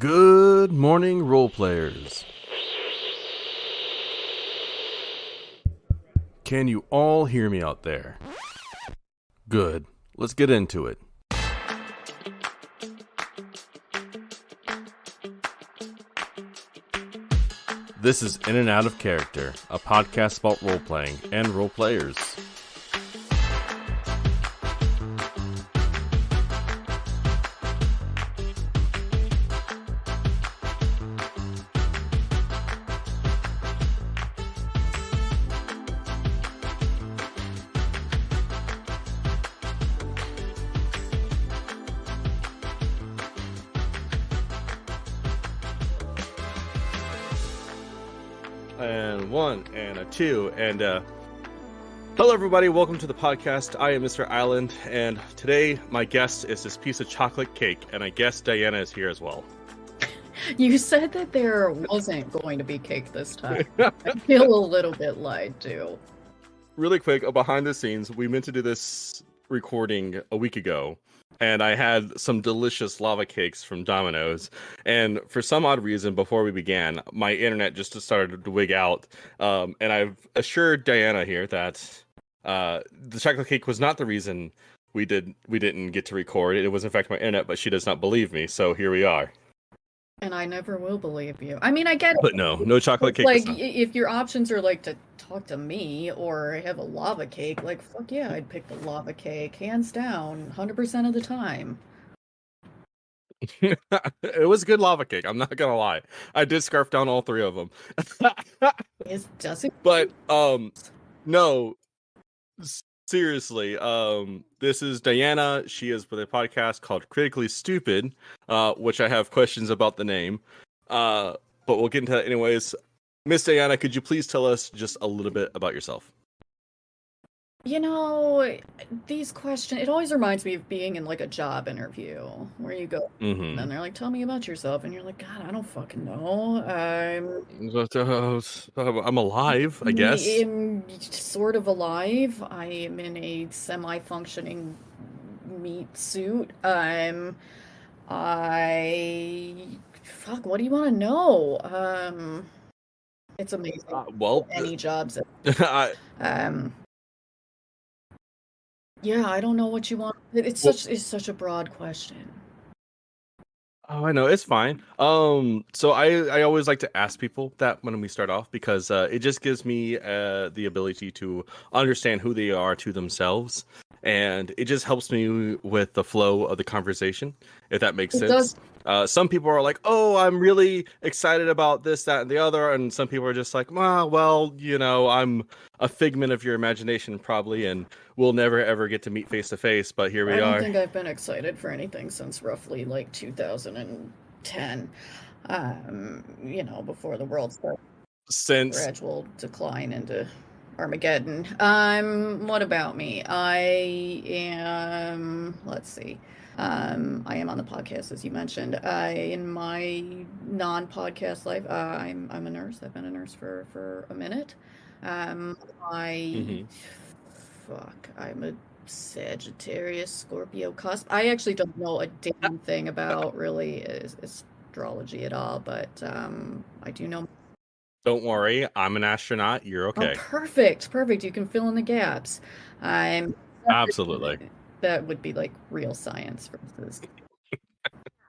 Good morning, role players. Can you all hear me out there? Good. Let's get into it. This is In and Out of Character, a podcast about role playing and role players. And one, and a two, and hello everybody, welcome to the podcast. I am Mr. Island, and today my guest is this piece of chocolate cake, and I guess Dianna is here as well. You said that there wasn't going to be cake this time. I feel a little bit lied to. Really quick, behind the scenes, we meant to do this recording a week ago, and I had some delicious lava cakes from Domino's, and for some odd reason, before we began, my internet just started to wig out, and I've assured Dianna here that the chocolate cake was not the reason we didn't get to record. It was in fact my internet, but she does not believe me, so here we are. And I never will believe you. I mean, I get it. But no chocolate cake. Like, if your options are like to talk to me or have a lava cake, like, fuck yeah, I'd pick the lava cake, hands down, 100% of the time. It was good lava cake, I'm not gonna lie. I did scarf down all three of them. It doesn't. But no, seriously, this is Dianna. She is with a podcast called Critically Stupid, which I have questions about the name, but we'll get into that anyways. Miss Dianna, could you please tell us just a little bit about yourself? You know, these questions, it always reminds me of being in like a job interview where you go, and then they're like, tell me about yourself. And you're like, God, I don't fucking know. I'm alive, I guess. I'm sort of alive. I am in a semi-functioning meat suit. Fuck, what do you want to know? It's amazing. Well, any jobs. I, Yeah, I don't know what you want. It's such a broad question. Oh, I know, it's fine. So I always like to ask people that when we start off because it just gives me the ability to understand who they are to themselves, and it just helps me with the flow of the conversation, if that makes sense. Some people are like, "Oh, I'm really excited about this, that, and the other," and some people are just like, "Well, you know, I'm a figment of your imagination, probably, and we'll never ever get to meet face to face." But here we are. I don't think I've been excited for anything since roughly like 2010. You know, before the world started gradual decline into Armageddon. What about me? I am, let's see. I am on the podcast, as you mentioned. In my non-podcast life, I'm a nurse. I've been a nurse for a minute. I'm a Sagittarius, Scorpio cusp. I actually don't know a damn thing about really astrology at all, but I do know. Don't worry, I'm an astronaut. You're okay. Oh, perfect. You can fill in the gaps. Absolutely. That would be like real science versus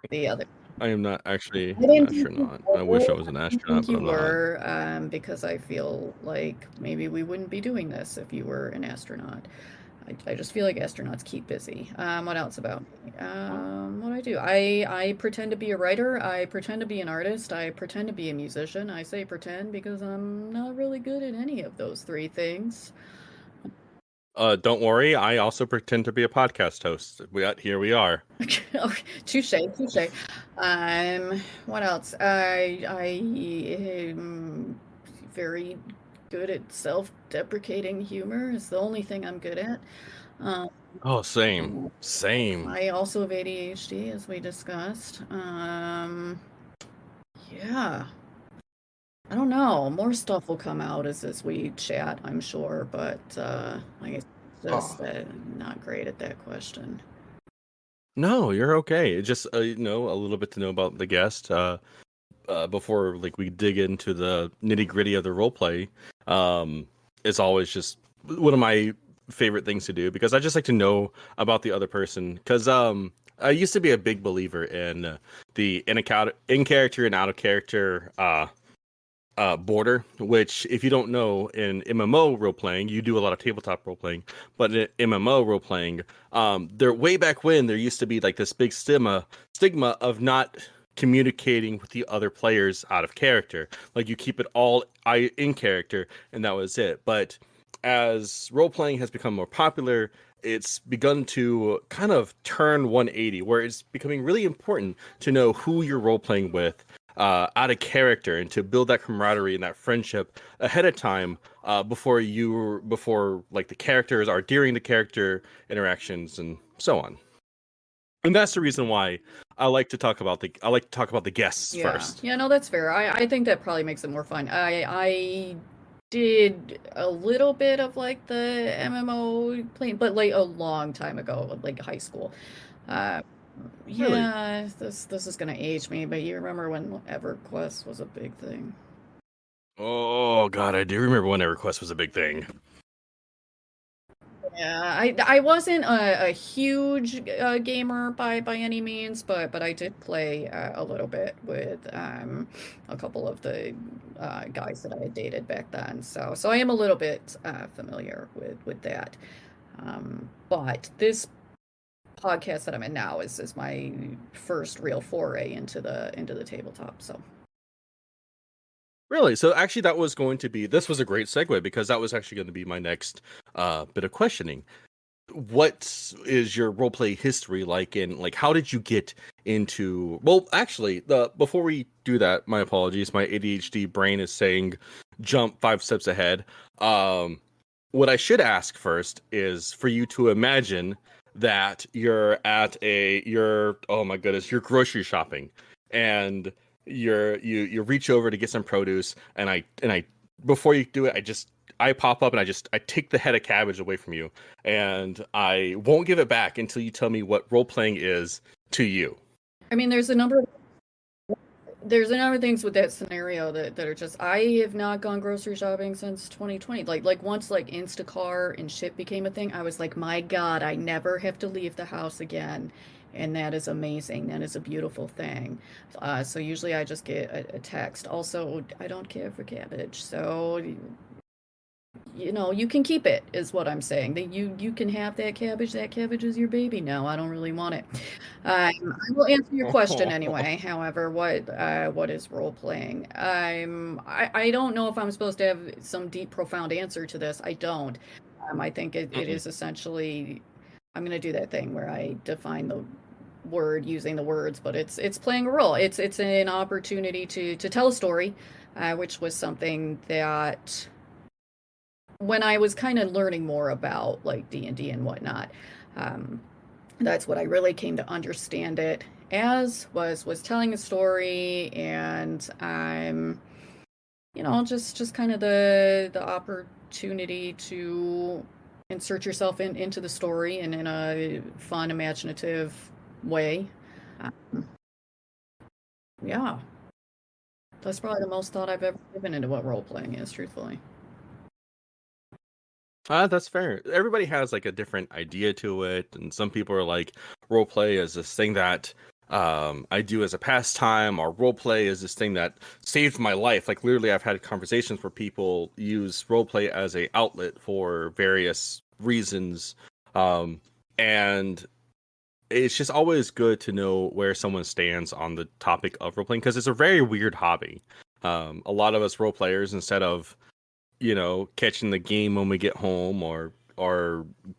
the other. I am not actually an astronaut. I wish I was an astronaut, but I'm not. Because I feel like maybe we wouldn't be doing this if you were an astronaut. I just feel like astronauts keep busy. What else about me? What I do? I pretend to be a writer. I pretend to be an artist. I pretend to be a musician. I say pretend because I'm not really good at any of those three things. Don't worry, I also pretend to be a podcast host. Here we are. Touche. What else? I am very good at self-deprecating humor. Is the only thing I'm good at. Oh, same. I also have ADHD, as we discussed. Yeah. I don't know. More stuff will come out as we chat, I'm sure, but I guess just not great at that question. No, you're okay. It's just a little bit to know about the guest. Before like we dig into the nitty gritty of the role play, it's always just one of my favorite things to do because I just like to know about the other person. Because I used to be a big believer in the in character and out of character border. Which, if you don't know, in MMO role playing, you do a lot of tabletop role playing, but in MMO role playing, there way back when there used to be like this big stigma of not communicating with the other players out of character. Like you keep it all in character, and that was it. But as role playing has become more popular, it's begun to kind of turn 180, where it's becoming really important to know who you're role playing with out of character and to build that camaraderie and that friendship ahead of time before like the characters are during the character interactions and so on. And that's the reason why I like to talk about the guests Yeah. first. Yeah, no, that's fair. I think that probably makes it more fun. I did a little bit of like the MMO playing, but like a long time ago, like high school. Uh, Really? yeah, this is gonna age me, but you remember when EverQuest was a big thing? Oh god, I do remember when EverQuest was a big thing. Yeah, I wasn't a huge gamer by any means, but I did play a little bit with a couple of the guys that I had dated back then. So I am a little bit familiar with that. But this podcast that I'm in now is my first real foray into the tabletop. So Really? So actually this was a great segue because that was actually going to be my next bit of questioning. What is your roleplay history like, and like how did you get into, well, actually, the before we do that, my apologies, my ADHD brain is saying jump 5 steps ahead. What I should ask first is for you to imagine that you're oh my goodness, you're grocery shopping, and you reach over to get some produce, and I before you do it, I pop up and I take the head of cabbage away from you, and I won't give it back until you tell me what role playing is to you. I mean, there's a number of things with that scenario that are just I have not gone grocery shopping since 2020. Like once like Instacart and shit became a thing, I was like, my God, I never have to leave the house again. And that is amazing. That is a beautiful thing. So usually I just get a text. Also, I don't care for cabbage. So you know, you can keep it, is what I'm saying. That you can have that cabbage. That cabbage is your baby now. I don't really want it. I will answer your question anyway. However, what is role playing? I don't know if I'm supposed to have some deep, profound answer to this. I don't. I think it Mm-mm. is essentially. I'm going to do that thing where I define the word using the words, but it's playing a role. It's an opportunity to tell a story, which was something that when I was kind of learning more about like D&D and whatnot, um, that's what I really came to understand it as was telling a story, and I'm you know just kind of the opportunity to insert yourself into the story and in a fun, imaginative way. Um, yeah, that's probably the most thought I've ever given into what role playing is, truthfully. That's fair. Everybody has like a different idea to it, and some people are like, role play is this thing that I do as a pastime, or role play is this thing that saved my life. Like literally, I've had conversations where people use role play as a outlet for various reasons, and it's just always good to know where someone stands on the topic of role playing because it's a very weird hobby. A lot of us role players, instead of catching the game when we get home or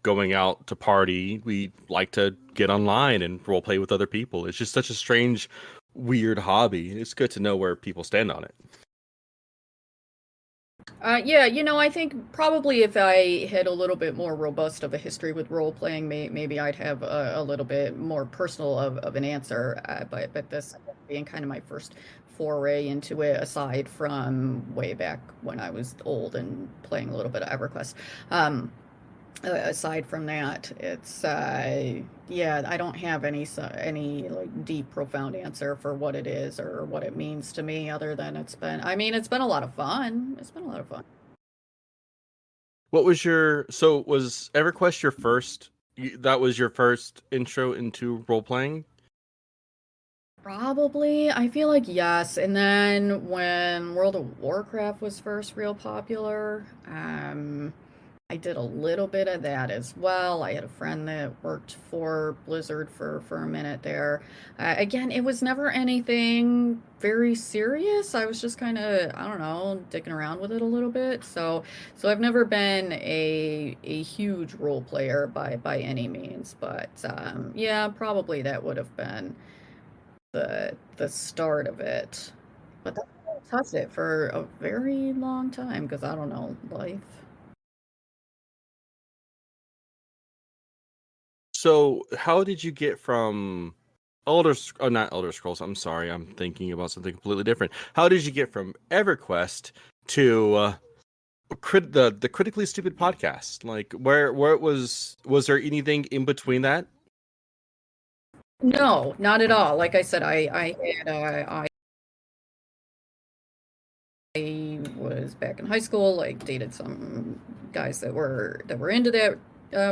going out to party, we like to get online and role play with other people. It's just such a strange, weird hobby. It's good to know where people stand on it. Yeah, you know, I think probably if I had a little bit more robust of a history with role playing, maybe I'd have a little bit more personal of an answer. But this being kind of my first foray into it, aside from way back when I was old and playing a little bit of EverQuest. Um, Aside from that, it's yeah, I don't have any like deep, profound answer for what it is or what it means to me, other than I mean, it's been a lot of fun. It's been a lot of fun. What was your so was EverQuest your first? That was your first intro into role playing. Probably, I feel like yes. And then when World of Warcraft was first real popular, I did a little bit of that as well. I had a friend that worked for Blizzard for a minute there. Again, it was never anything very serious. I was just kind of, I don't know, dicking around with it a little bit. So I've never been a huge role player by any means, but yeah, probably that would have been the start of it. But that touched it for a very long time because I don't know, life. So how did you get from oh, not Elder Scrolls. I'm sorry, I'm thinking about something completely different. How did you get from EverQuest to the critically stupid podcast? Like where it was there anything in between that? No, not at all. Like I said, I was back in high school, like dated some guys that were into that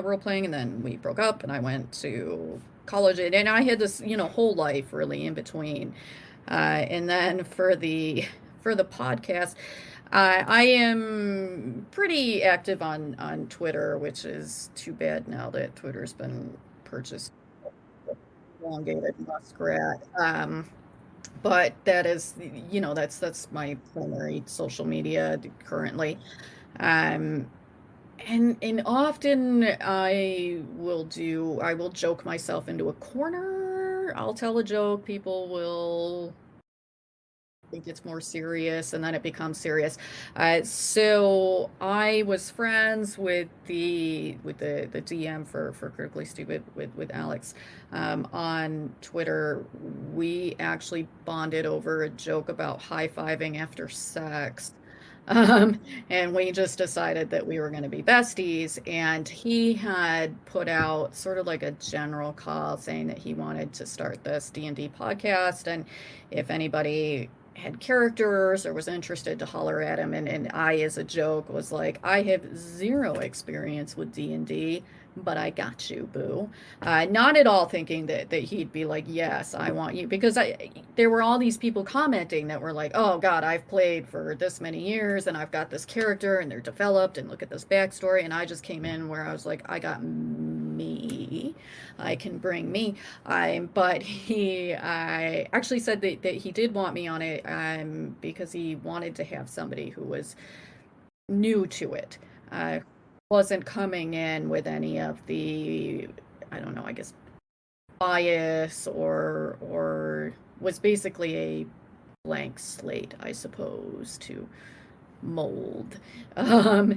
role playing, and then we broke up, and I went to college, and I had this, whole life really in between. And then for the podcast, I am pretty active on Twitter, which is too bad now that Twitter's been purchased, elongated muskrat. But that is, that's my primary social media currently. Um, and often I will joke myself into a corner. I'll tell a joke, people will think it's more serious, and then it becomes serious. So I was friends with the DM for Critically Stupid with Alex on Twitter. We actually bonded over a joke about high-fiving after sex. Um, and we just decided that we were going to be besties. And he had put out sort of like a general call saying that he wanted to start this D&D podcast, and if anybody had characters or was interested, to holler at him. And I, as a joke, was like, I have zero experience with D&D, but I got you, boo. Not at all thinking that he'd be like, yes, I want you, because there were all these people commenting that were like, oh God, I've played for this many years and I've got this character and they're developed and look at this backstory. And I just came in where I was like, I got me, I can bring me. But I actually said that he did want me on it, because he wanted to have somebody who was new to it, uh, wasn't coming in with any of the, I don't know, I guess, bias, or was basically a blank slate, I suppose, to mold. Yeah,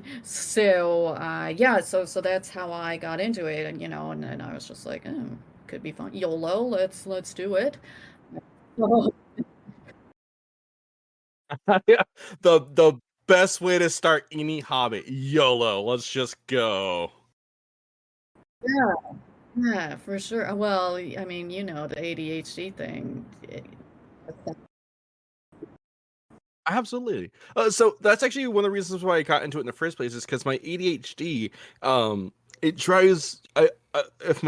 so that's how I got into it, and and then I was just like, oh, could be fun. YOLO, let's do it. Yeah, the best way to start any hobby. YOLO. Let's just go. Yeah, yeah, for sure. Well, I mean, the ADHD thing. Absolutely. So that's actually one of the reasons why I got into it in the first place is because my ADHD, it drives. If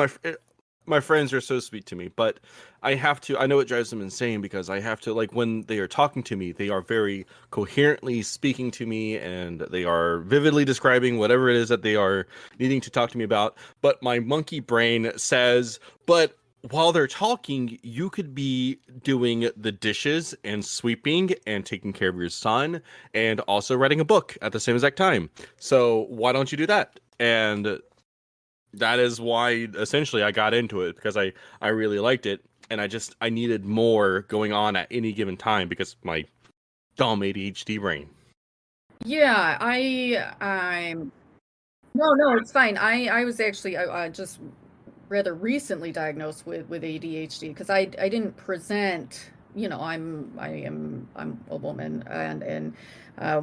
my friends are so sweet to me, but I have to. I know it drives them insane because I have to, like, when they are talking to me, they are very coherently speaking to me, and they are vividly describing whatever it is that they are needing to talk to me about. But my monkey brain says, but while they're talking, you could be doing the dishes and sweeping and taking care of your son and also writing a book at the same exact time. So why don't you do that? And that is why essentially I got into it, because I really liked it, and I needed more going on at any given time because my dumb ADHD brain. Yeah, I'm no, it's fine. I was actually just rather recently diagnosed with ADHD, because I didn't present I'm a woman, and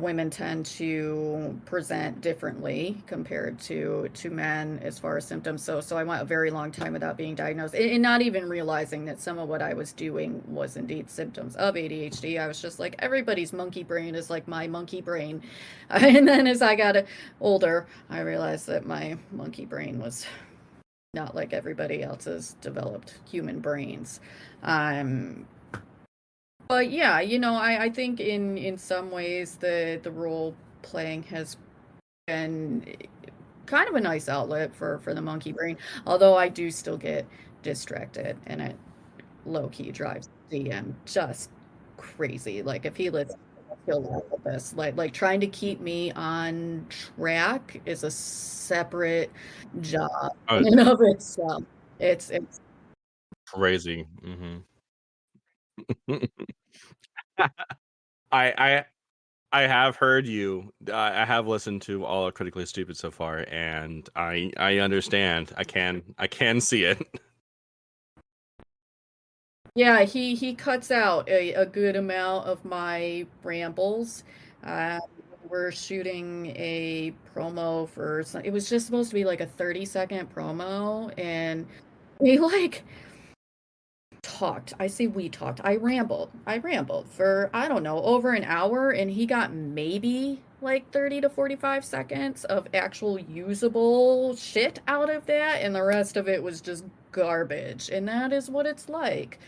women tend to present differently compared to men as far as symptoms. So I went a very long time without being diagnosed, and not even realizing that some of what I was doing was indeed symptoms of ADHD. I was just like, everybody's monkey brain is like my monkey brain. And then as I got older, I realized that my monkey brain was not like everybody else's developed human brains. Um, but yeah, I think in some ways the role playing has been kind of a nice outlet for the monkey brain. Although I do still get distracted, and it low key drives DM just crazy. Like if he lets he'll laugh at this. Like trying to keep me on track is a separate job Oh, in and of itself. It's crazy. I I have heard you. I have listened to all of Critically Stupid so far, and I understand. I can see it. Yeah, he cuts out a good amount of my rambles. Uh, we're shooting a promo for some, it was just supposed to be like a 30-second promo, and we like talked. I say we talked. I rambled. I rambled for, I don't know, over an hour, and he got maybe like 30 to 45 seconds of actual usable shit out of that, and the rest of it was just garbage. And that is what it's like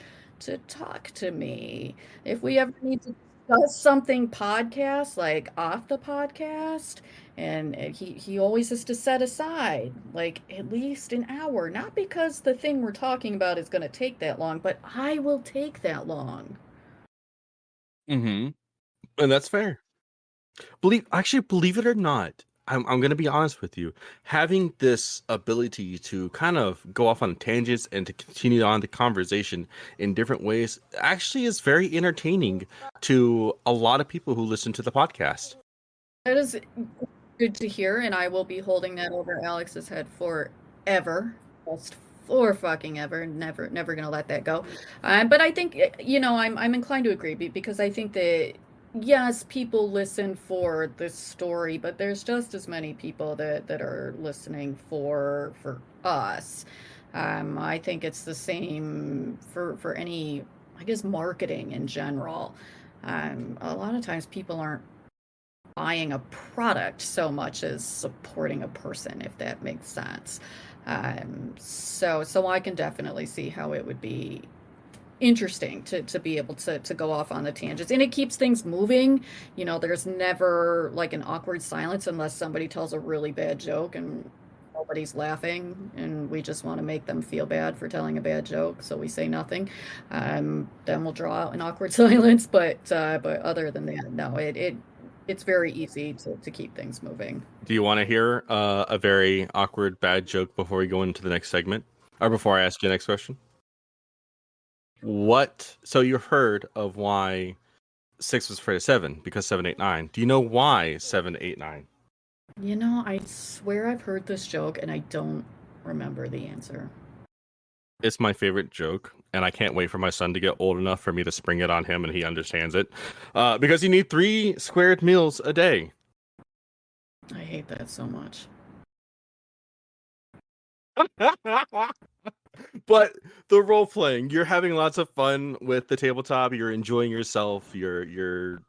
to talk to me. If we ever need to discuss something podcast, like off the podcast, and he always has to set aside like at least an hour, not because the thing we're talking about is going to take that long, but I will take that long. hmm And that's fair. Believe it or not, I'm gonna be honest with you. Having this ability to kind of go off on tangents and to continue on the conversation in different ways actually is very entertaining to a lot of people who listen to the podcast. That is good to hear, and I will be holding that over Alex's head forever. Just for fucking ever. Never gonna let that go. But I think I'm inclined to agree because I think that yes, people listen for the story, but there's just as many people that are listening for us. I think it's the same for any, I guess, marketing in general. A lot of times people aren't buying a product so much as supporting a person, if that makes sense. So I can definitely see how it would be interesting to be able to go off on the tangents, and it keeps things moving. There's never like an awkward silence unless somebody tells a really bad joke and nobody's laughing, and we just want to make them feel bad for telling a bad joke, so we say nothing. Then we'll draw out an awkward silence, but other than that, no, it's very easy to keep things moving. Do you want to hear a very awkward bad joke before we go into the next segment, or before I ask you the next question? What? So you heard of why 6 was afraid of 7 because 7, 8, 9. Do you know why 7, 8, 9? I swear I've heard this joke and I don't remember the answer. It's my favorite joke, and I can't wait for my son to get old enough for me to spring it on him and he understands it. Because you need 3 squared meals a day. I hate that so much. But the role playing, you're having lots of fun with the tabletop. You're enjoying yourself. You're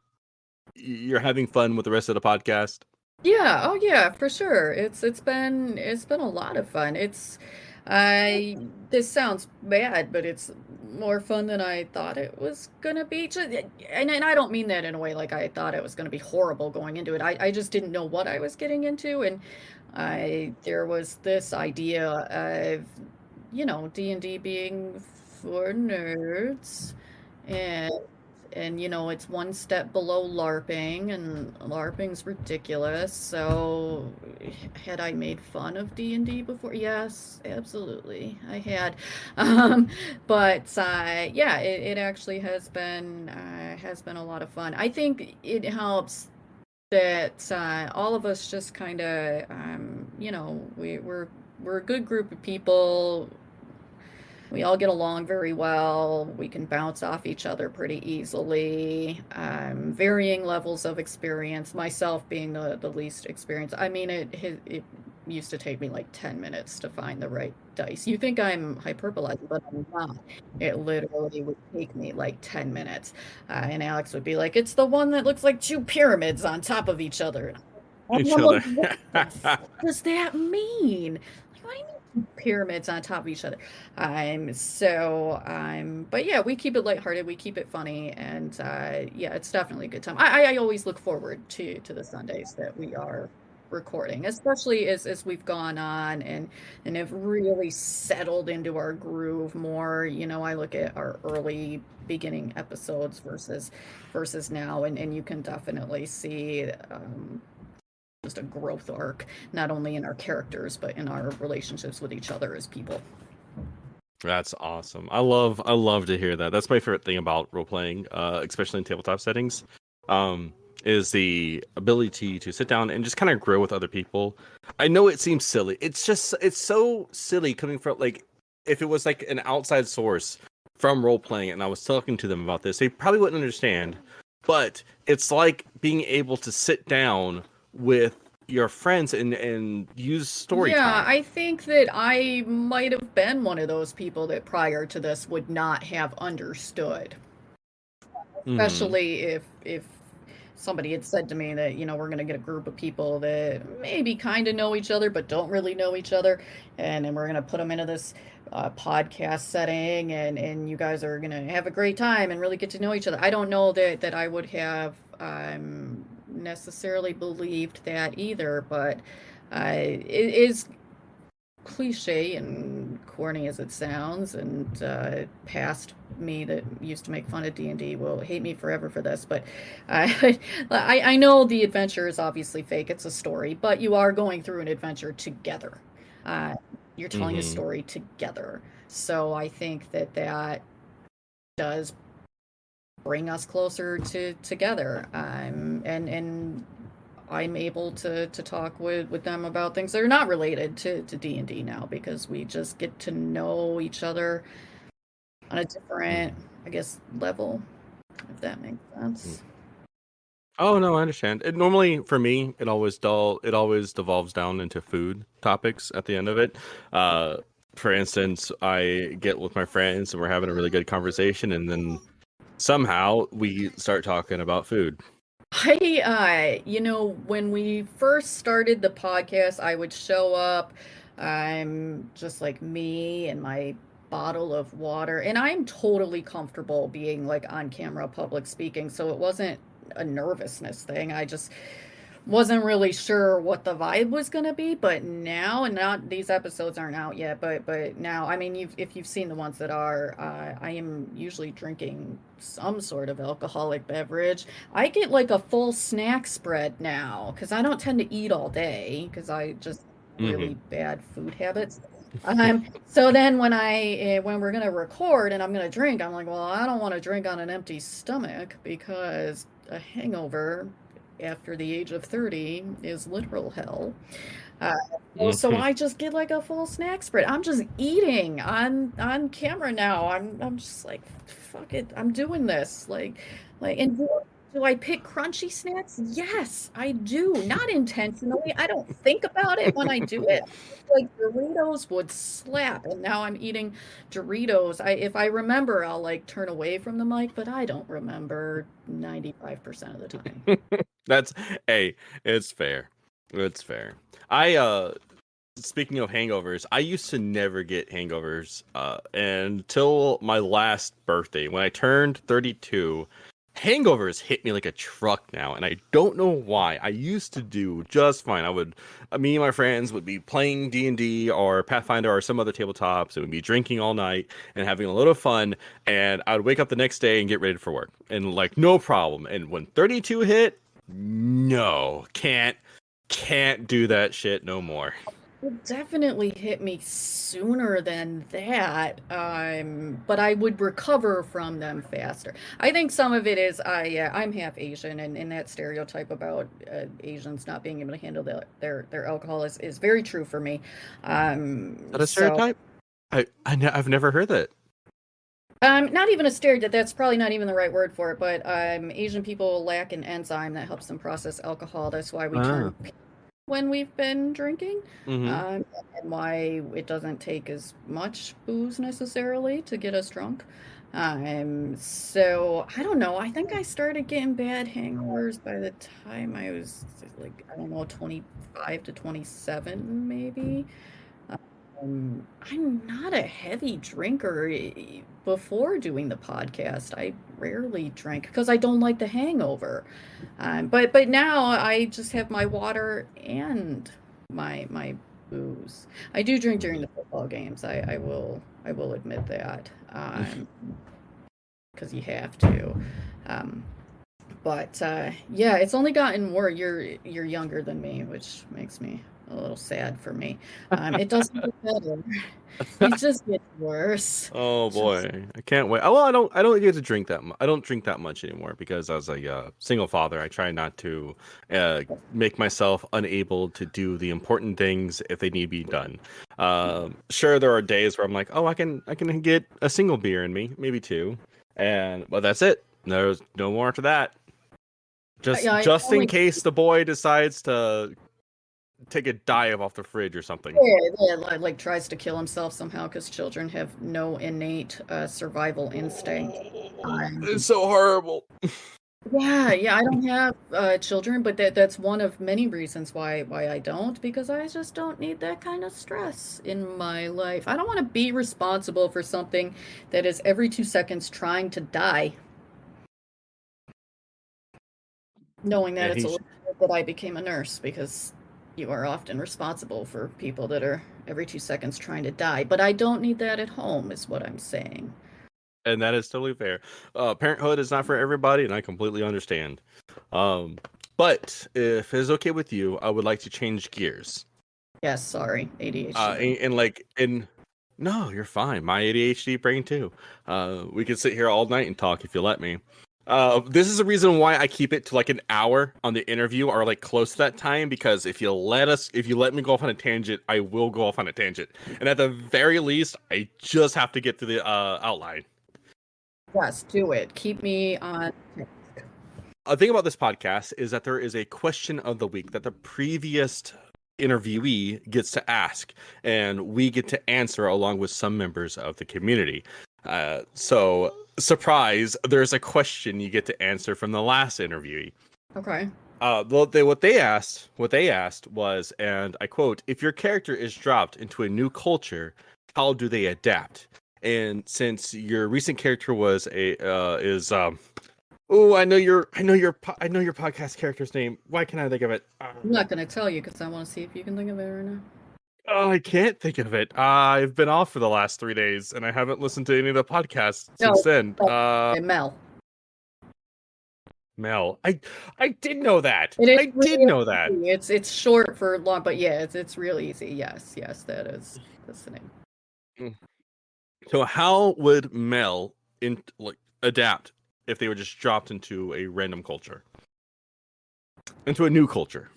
having fun with the rest of the podcast. Yeah, oh yeah, for sure. It's been a lot of fun. I this sounds bad, but it's more fun than I thought it was gonna be. And I don't mean that in a way like I thought it was gonna be horrible going into it. I just didn't know what I was getting into, and I there was this idea of, D&D being for nerds, and it's one step below LARPing, and LARPing's ridiculous. So had I made fun of D&D before? Yes, absolutely, I had. Um, but yeah, it actually has been a lot of fun. I think it helps that all of us just kind of we're a good group of people. we all get along very well. We can bounce off each other pretty easily. Varying levels of experience. Myself being the least experienced. I mean, it used to take me like 10 minutes to find the right dice. You think I'm hyperbolizing, but I'm not. It literally would take me like 10 minutes. And Alex would be like, it's the one that looks like two pyramids on top of each other. And Each I'm like, other. what the fuck does that mean? Like, what do you mean pyramids on top of each other? But yeah, we keep it lighthearted, we keep it funny, and yeah, it's definitely a good time. I always look forward to the Sundays that we are recording, especially as we've gone on and have really settled into our groove more. You know, I look at our early beginning episodes versus now, and you can definitely see just a growth arc, not only in our characters, but in our relationships with each other as people. That's awesome. I love to hear that. That's my favorite thing about role playing, especially in tabletop settings, um, is the ability to sit down and just kind of grow with other people. I know it seems silly. It's so silly coming from like if it was like an outside source from role playing and I was talking to them about this, they probably wouldn't understand. But it's like being able to sit down with your friends and use story Yeah, time. I think that I might have been one of those people that prior to this would not have understood, Hmm. especially if somebody had said to me that, you know, we're going to get a group of people that maybe kind of know each other but don't really know each other, and then we're going to put them into this podcast setting, and you guys are going to have a great time and really get to know each other. I don't know that I would have necessarily believed that either, but it is cliche and corny as it sounds, and past me that used to make fun of D&D will hate me forever for this, but I know the adventure is obviously fake. It's a story, but you are going through an adventure together. Uh, you're telling a Hmm. story together. So I think that does bring us closer together. And I'm able to talk with them about things that are not related to D&D now, because we just get to know each other on a different, I guess, level, if that makes Hmm. sense. Oh no, I understand. It normally for me, it always devolves down into food topics at the end of it. Uh, for instance, I get with my friends and we're having a really good conversation, and then somehow we start talking about food. You know, when we first started the podcast, I would show up. I'm just like me and my bottle of water, and I'm totally comfortable being like on camera, public speaking. So it wasn't a nervousness thing. I just wasn't really sure what the vibe was gonna be, but now, and not these episodes aren't out yet, but now, I mean, if you've seen the ones that are, I am usually drinking some sort of alcoholic beverage. I get like a full snack spread now because I don't tend to eat all day because I just really Hmm. bad food habits. So then when we're gonna record and I'm gonna drink, I'm like, well, I don't want to drink on an empty stomach because a hangover after the age of 30 is literal hell. Uh, so Hmm. I just get like a full snack spread. I'm just eating on camera now. I'm just like, fuck it. I'm doing this. And do I pick crunchy snacks? Yes, I do. Not intentionally. I don't think about it when I do it. Like Doritos would slap, and now I'm eating Doritos. If I remember, I'll like turn away from the mic, but I don't remember 95% of the time. That's hey, it's fair. It's fair. I speaking of hangovers, I used to never get hangovers until my last birthday. When I turned 32, hangovers hit me like a truck now, and I don't know why. I used to do just fine. Me and my friends would be playing D&D or Pathfinder or some other tabletops, and we'd be drinking all night and having a lot of fun, and I would wake up the next day and get ready for work, and like no problem. And when 32 hit, no, can't do that shit no more. It definitely hit me sooner than that, but I would recover from them faster. I think some of it is I'm half Asian, and that stereotype about Asians not being able to handle their alcohol is very true for me. Is that a So stereotype? I've never heard that. Not even a stereotype. That's probably not even the right word for it. But Asian people lack an enzyme that helps them process alcohol. That's why we Ah. turn pink when we've been drinking, Mm-hmm. and why it doesn't take as much booze necessarily to get us drunk. So I don't know. I think I started getting bad hangovers by the time I was like, I don't know, 25 to 27, maybe. I'm not a heavy drinker before doing the podcast. I rarely drink because I don't like the hangover. But now I just have my water and my booze. I do drink during the football games. I will admit that. Because you have to. Um, but yeah, it's only gotten worse. You're younger than me, which makes me a little sad for me. It doesn't get better. It just gets worse. Oh Just boy, I can't wait. Oh, well, I don't get to drink that much. I don't drink that much anymore because as a single father, I try not to make myself unable to do the important things if they need to be done. Sure, there are days where I'm like, oh, I can get a single beer in me, maybe two, and well, that's it. There's no more after that. Just yeah, I just in only case the boy decides to take a dive off the fridge or something. yeah, like tries to kill himself somehow because children have no innate survival instinct. It's so horrible. Yeah, I don't have children, but that's one of many reasons why I don't, because I just don't need that kind of stress in my life. I don't want to be responsible for something that is every 2 seconds trying to die, knowing that And it's a he little bit that I became a nurse because you are often responsible for people that are every 2 seconds trying to die. But I don't need that at home, is what I'm saying. and that is totally fair. Parenthood is not for everybody, and I completely understand. Um, but if it's okay with you, I would like to change gears. Yes, sorry, ADHD brain. And like in no, you're fine. My ADHD brain too. We could sit here all night and talk if you let me. This is the reason why I keep it to like an hour on the interview or like close to that time because if you let me go off on a tangent, I will go off on a tangent. And at the very least, I just have to get to the outline. Yes, do it. Keep me on. A thing about this podcast is that there is a question of the week that the previous interviewee gets to ask, and we get to answer along with some members of the community. So, surprise, there's a question you get to answer from the last interviewee. Okay. What they asked was, and I quote, "If your character is dropped into a new culture, how do they adapt?" And since your recent character was a is oh, I know your podcast character's name. Why can't I think of it? I'm not going to tell you because I want to see if you can think of it right now. Oh, I can't think of it. I've been off for the last 3 days, and I haven't listened to any of the podcasts since No, then. Mel. Mel, I did know that. It is I did really know that. easy. It's short for long, but yeah, it's real easy. Yes, that's the name. Mm. So, how would Mel adapt if they were just dropped into a random culture, into a new culture?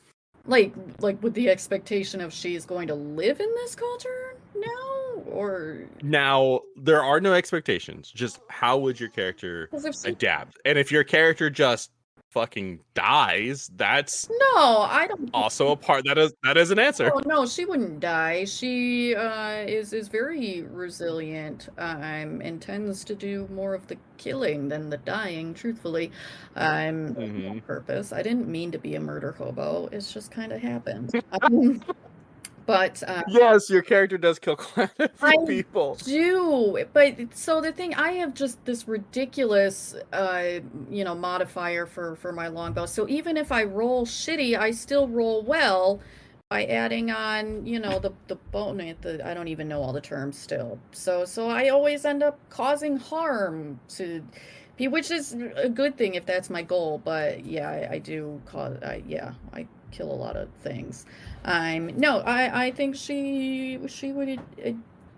Like with the expectation of she's going to live in this culture now, or Now, there are no expectations. Just how would your character because if she adapt? And if your character just fucking dies, that's no, I don't. also a part that is an answer. Oh no, she wouldn't die. She is very resilient. And tends to do more of the killing than the dying. Truthfully, on Hmm. purpose. I didn't mean to be a murder hobo. It's just kind of happened. But Yes, your character does kill quite a I few people. do. But so the thing, I have just this ridiculous, modifier for my longbow. So even if I roll shitty, I still roll well by adding on, the bone. I don't even know all the terms still. So I always end up causing harm to people, which is a good thing if that's my goal. But yeah, I do cause. I kill a lot of things. No, I think she would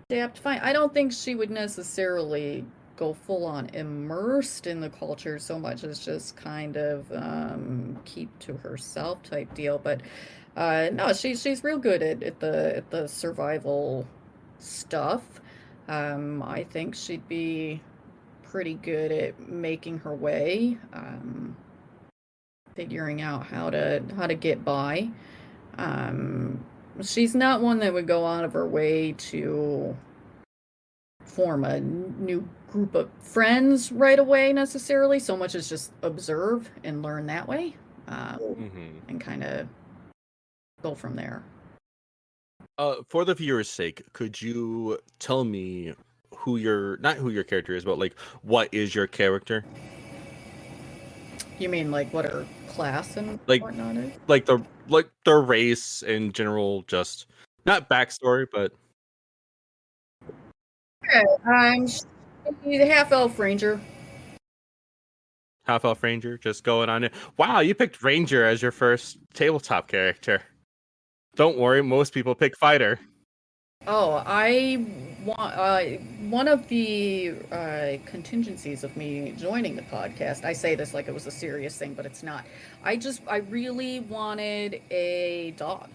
adapt fine. I don't think she would necessarily go full on immersed in the culture so much as just kind of keep to herself type deal. But no, she's real good at the survival stuff. I think she'd be pretty good at making her way, figuring out how to get by. Um, she's not one that would go out of her way to form a new group of friends right away necessarily, so much as just observe and learn that way, Hmm. and kind of go from there. For the viewer's sake, could you tell me who your not who your character is, but like what is your character? You mean like what her class and Like whatnot is? like the race in general, just not backstory, but Okay, she's a half elf ranger. half elf ranger. Just going on it. Wow, you picked ranger as your first tabletop character. Don't worry, most people pick fighter. Oh, I want one of the contingencies of me joining the podcast. I say this like it was a serious thing, but it's not. I really wanted a dog,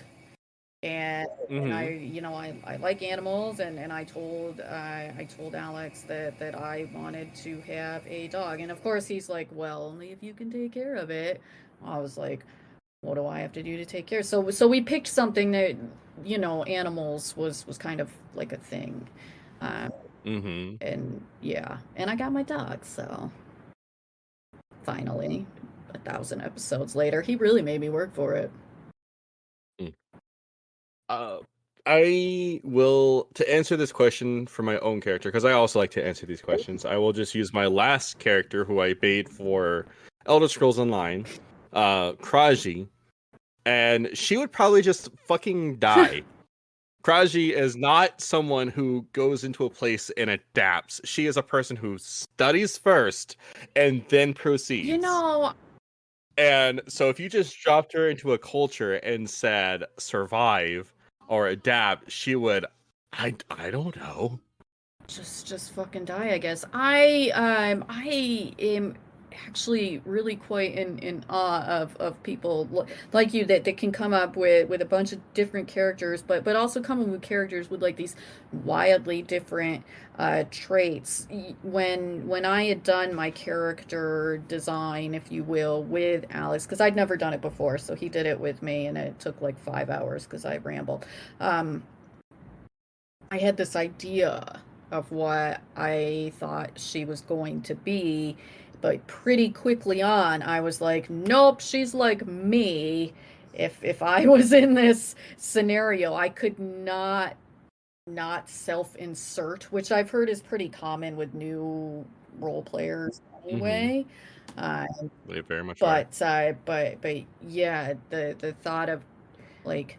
and I Mm-hmm. I like animals, and I told Alex that I wanted to have a dog, and of course he's like, well, only if you can take care of it. I was like, what do I have to do to take care? So we picked something that animals was kind of like a thing, um, Mm-hmm. and yeah, and I got my dog. So finally, 1,000 episodes later, he really made me work for it. Uh, I will to answer this question for my own character because I also like to answer these questions. I will just use my last character who I made for Elder Scrolls Online, Kraji, and she would probably just fucking die. Kraji is not someone who goes into a place and adapts. She is a person who studies first and then You proceeds. know, And so if you just dropped her into a culture and said survive or adapt, she would I don't know. just fucking die, I guess. I am actually really quite in awe of people like you that can come up with a bunch of different characters, but also come up with characters with like these wildly different traits. When I had done my character design, if you will, with Alex, because I'd never done it before, so he did it with me, and it took like 5 hours because I rambled. Um, I had this idea of what I thought she was going to be, but pretty quickly on, I was like, nope, she's like me. If I was in this scenario, I could not self-insert, which I've heard is pretty common with new role players Mm-hmm. anyway. Uh, They very much are. but yeah, the thought of like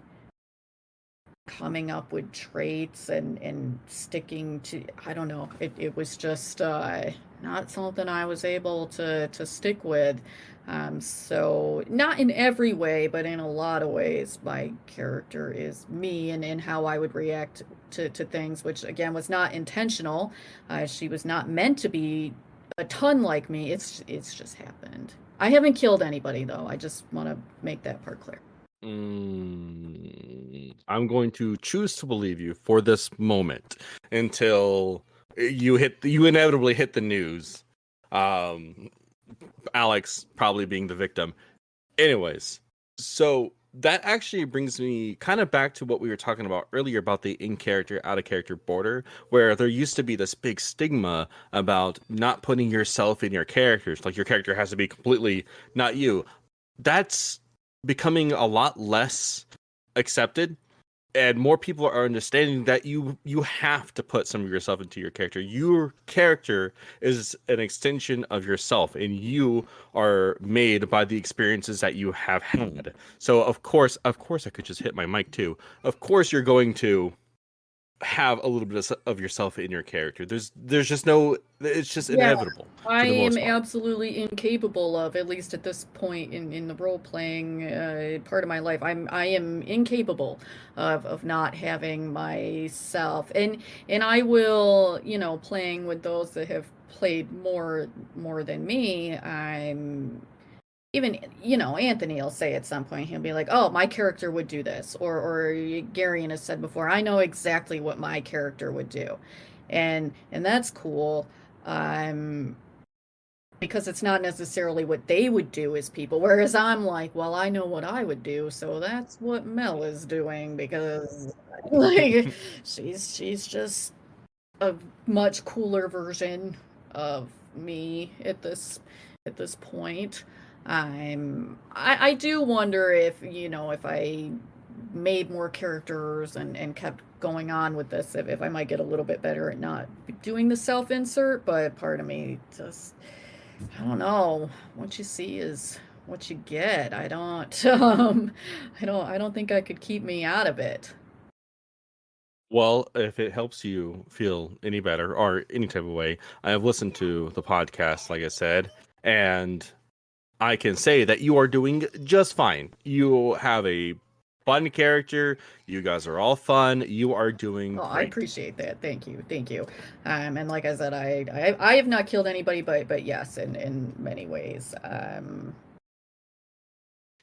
coming up with traits and sticking to, I don't know, it was just not something I was able to stick with. So not in every way, but in a lot of ways my character is me, and how I would react to things, which again was not intentional. She was not meant to be a ton like me. It's just happened. I haven't killed anybody though. I just want to make that part clear. I'm going to choose to believe you for this moment until you inevitably hit the news. Um, Alex probably being the victim. Anyways, so that actually brings me kind of back to what we were talking about earlier about the in character, out of character border, where there used to be this big stigma about not putting yourself in your characters. Like your character has to be completely not you. That's becoming a lot less accepted and more people are understanding that you have to put some of yourself into your character. Your character is an extension of yourself, and you are made by the experiences that you have had. So of course, I could just hit my mic too. Of course, you're going to have a little bit of yourself in your character. There's just no. It's just Yeah, inevitable I for the am most part. absolutely incapable of, at least at this point in the role playing part of my life, I am incapable of not having myself. And I will, playing with those that have played more than me, I'm even, Anthony will say at some point, he'll be like, oh, my character would do this, or Garion has said before, I know exactly what my character would do. and that's cool. Um, because it's not necessarily what they would do as people. Whereas I'm like, well, I know what I would do, so that's what Mel is doing because like she's just a much cooler version of me at this point. I do wonder if, you know, if I made more characters and kept going on with this, if I might get a little bit better at not doing the self insert, but part of me just I don't know. What you see is what you get. I don't I don't think I could keep me out of it. Well, if it helps you feel any better or any type of way, I have listened to the podcast, like I said, and I can say that you are doing just fine. You have a fun character. You guys are all fun. You are doing Oh, I great. appreciate that. Thank you. Thank you. And like I said, I have not killed anybody, but yes, in many ways.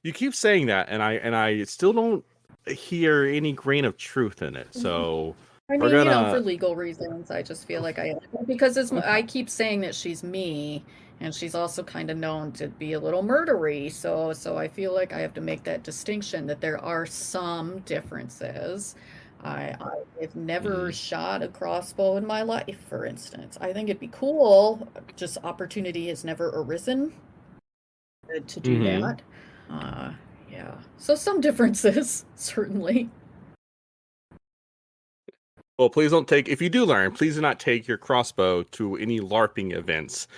You keep saying that, and I still don't hear any grain of truth in it. So I we're mean, you know, for gonna. legal reasons, I just feel like I because I keep saying that she's me, and she's also kind of known to be a little murdery. So I feel like I have to make that distinction that there are some differences. I've never Mhm. shot a crossbow in my life, for instance. I think it'd be cool. Just opportunity has never arisen to do Mhm. that. Uh, yeah. So some differences, certainly. Well, please don't take. If you do learn, please do not take your crossbow to any LARPing events,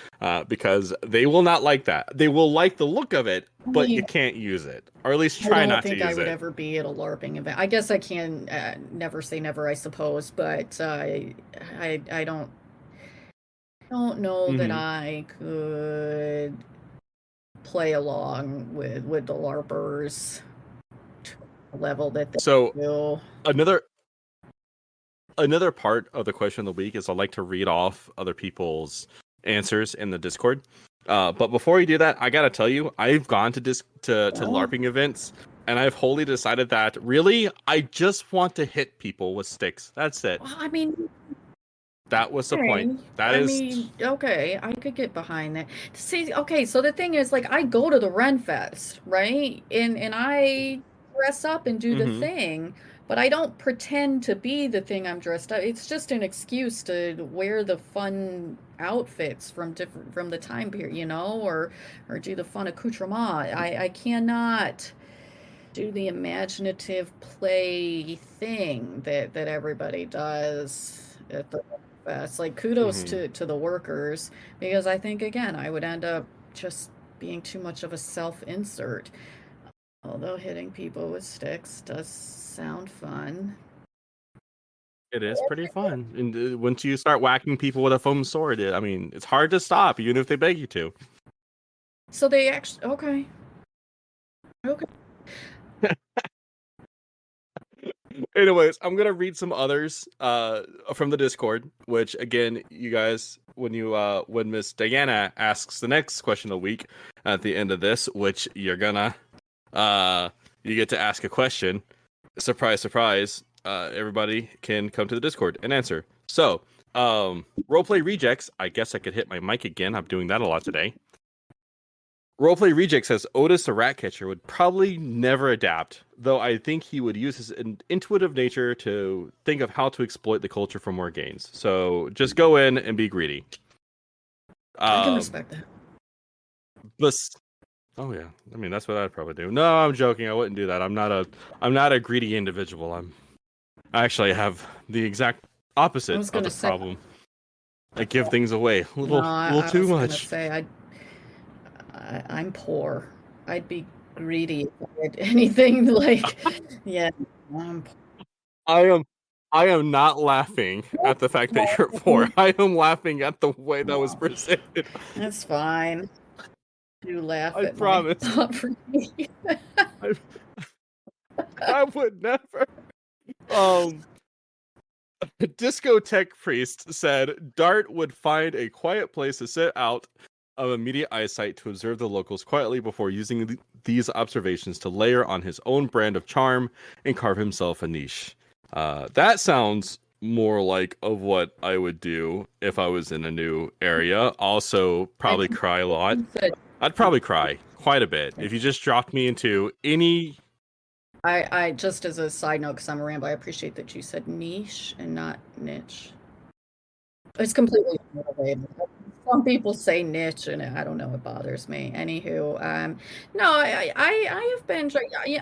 because they will not like that. They will like the look of it, I but you mean, can't use it, or at least I try don't not to think I use would it. ever be at a LARPing event. I guess I can never say never, I suppose, but I don't know that Hmm. I could play along with the LARPers to the level that they So do. another another part of the question of the week is I like to read off other people's answers in the Discord. But before we do that, I gotta tell you, I've gone to to Well, LARPing events, and I've wholly decided that really, I just want to hit people with sticks. That's it. I mean, That was the point. okay. That I is. mean, okay, I could get behind that. See, okay, so the thing is, like, I go to the Ren Fest, right? And I dress up and do the Hmm. thing, but I don't pretend to be the thing I'm dressed up. It's just an excuse to wear the fun outfits from the time period, you know, or do the fun accoutrement. I cannot do the imaginative play thing that everybody does at the fest. Like kudos Hmm. to the workers because I think again I would end up just being too much of a self insert. Although hitting people with sticks does sound fun. It is pretty fun, and once you start whacking people with a foam sword, I mean, it's hard to stop, even if they beg you to. So they actually okay. Okay. Anyways, I'm gonna read some others from the Discord, which again, you guys, when Miss Diana asks the next question of the week at the end of this, which you're gonna you get to ask a question. Surprise, surprise. Everybody can come to the Discord and answer. So, roleplay rejects. I guess I could hit my mic again. I'm doing that a lot today. Roleplay Reject says Otis the rat catcher would probably never adapt, though I think he would use his intuitive nature to think of how to exploit the culture for more gains. So just go in and be greedy. I can Um, respect that. but oh yeah, I mean that's what I'd probably do. No, I'm joking. I wouldn't do that. I'm not a greedy individual. I actually have the exact I opposite was of gonna the say problem. I give things away a no, little I too was gonna much. say I'm poor. I'd be greedy if I had anything like, yeah, I'm I am I am not laughing at the fact that you're poor. poor. I am laughing at the way that was Oh, presented. that's fine. You laugh I at my promise. poverty. I I would never. Um Discotheque Priest said Dart would find a quiet place to sit out of immediate eyesight to observe the locals quietly before using these observations to layer on his own brand of charm and carve himself a niche. That sounds more like of what I would do if I was in a new area. Also, I probably cry a lot. I'd probably cry quite a bit if you just dropped me into any. I just as a side note, because I'm a ramble, I appreciate that you said niche and not niche. It's completely unrelated. Some people say niche, and I don't know, it bothers me. Anywho, no, I have been.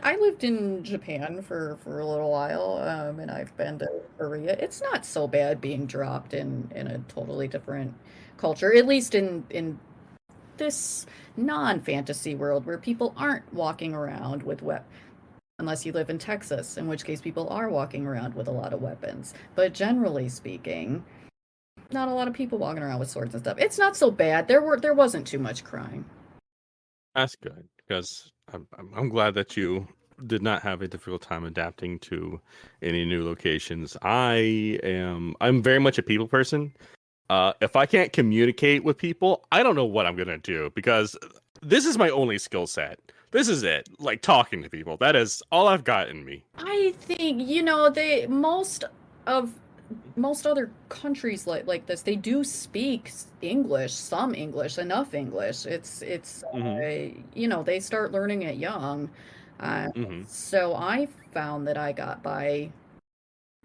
I lived in Japan for a little while, and I've been to Korea. It's not so bad being dropped in a totally different culture, at least in this non-fantasy world where people aren't walking around with unless you live in Texas, in which case people are walking around with a lot of weapons. But generally speaking, not a lot of people walking around with swords and stuff. It's not so bad. There wasn't too much crime. That's good because I'm glad that you did not have a difficult time adapting to any new locations. I'm very much a people person. If I can't communicate with people, I don't know what I'm gonna do because this is my only skill set. This is it. Like talking to people. That is all I've got in me. I think they of most other countries like this, they do speak English, some English, enough English. It's Mm-hmm. they start learning it young. Uh, Mm-hmm. so I found that I got by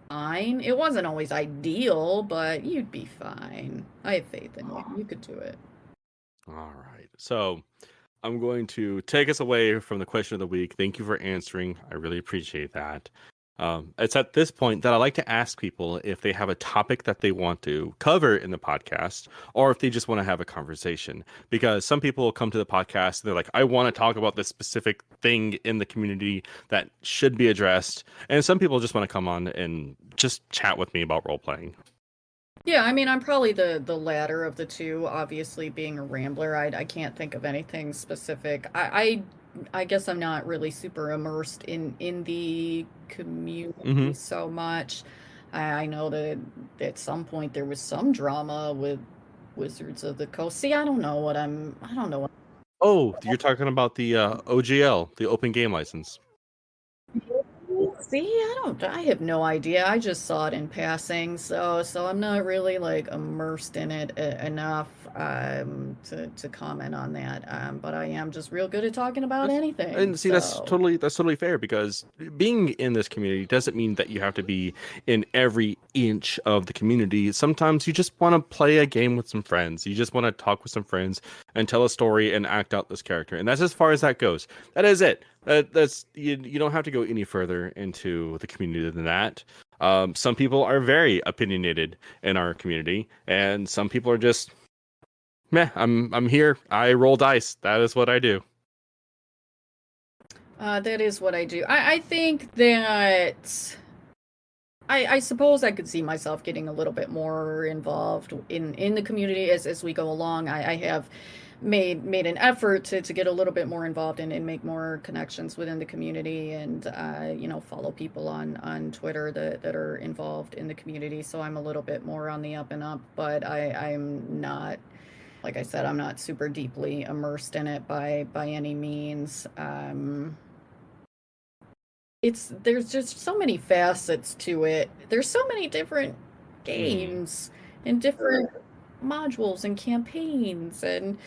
fine. It wasn't always ideal, but you'd be fine. I have faith in you. You could do it. All right. So I'm going to take us away from the question of the week. Thank you for answering. I really appreciate that. It's at this point that I like to ask people if they have a topic that they want to cover in the podcast, or if they just want to have a conversation. Because some people will come to the podcast and they're like, I want to talk about this specific thing in the community that should be addressed. And some people just want to come on and just chat with me about role playing. Yeah, I mean, I'm probably the latter of the two. Obviously, being a rambler, I can't think of anything specific. I guess I'm not really super immersed in the community Mm-hmm. so much. I know that at some point there was some drama with Wizards of the Coast. See, I don't know. Oh, you're talking about the OGL, the Open Game License. See, I have no idea. I just saw it in passing, so I'm not really like immersed in it enough to comment on that. But I am just real good at talking about That's, anything. and see, So that's totally fair because being in this community doesn't mean that you have to be in every inch of the community. Sometimes you just want to play a game with some friends. You just want to talk with some friends and tell a story and act out this character. And that's as far as that goes. That is it. That's you don't have to go any further into the community than that. Some people are very opinionated in our community, and some people are just meh. I'm here. I roll dice. That is what I do. that is what I do. I think that I suppose I could see myself getting a little bit more involved in the community as we go along. I have made an effort to get a little bit more involved and make more connections within the community and follow people on Twitter that are involved in the community. So I'm a little bit more on the up and up, but I'm not, like I said, I'm not super deeply immersed in it by any means. There's just so many facets to it. There's so many different Hmm. games and different modules and campaigns, and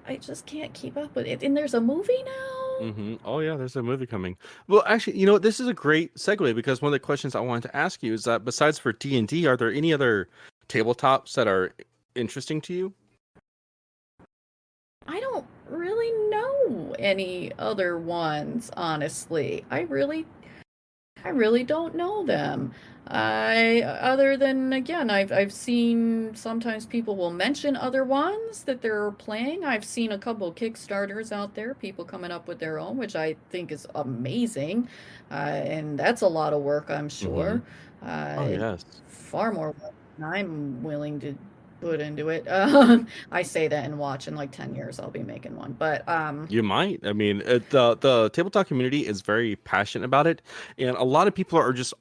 I just can't keep up with it. And there's a movie now. Oh yeah, there's a movie coming. Well, actually, this is a great segue because one of the questions I wanted to ask you is that besides for D&D, are there any other tabletops that are interesting to you? I don't really know any other ones, honestly. I really don't know them. Other than again, I've seen sometimes people will mention other ones that they're playing. I've seen a couple Kickstarters out there, people coming up with their own, which I think is amazing, and that's a lot of work, I'm Mm-hmm. sure. Oh It's yes. far more work than I'm willing to put into it. I say that and watch in like 10 years I'll be making one, but You might. I mean, the tabletop community is very passionate about it, and a lot of people are just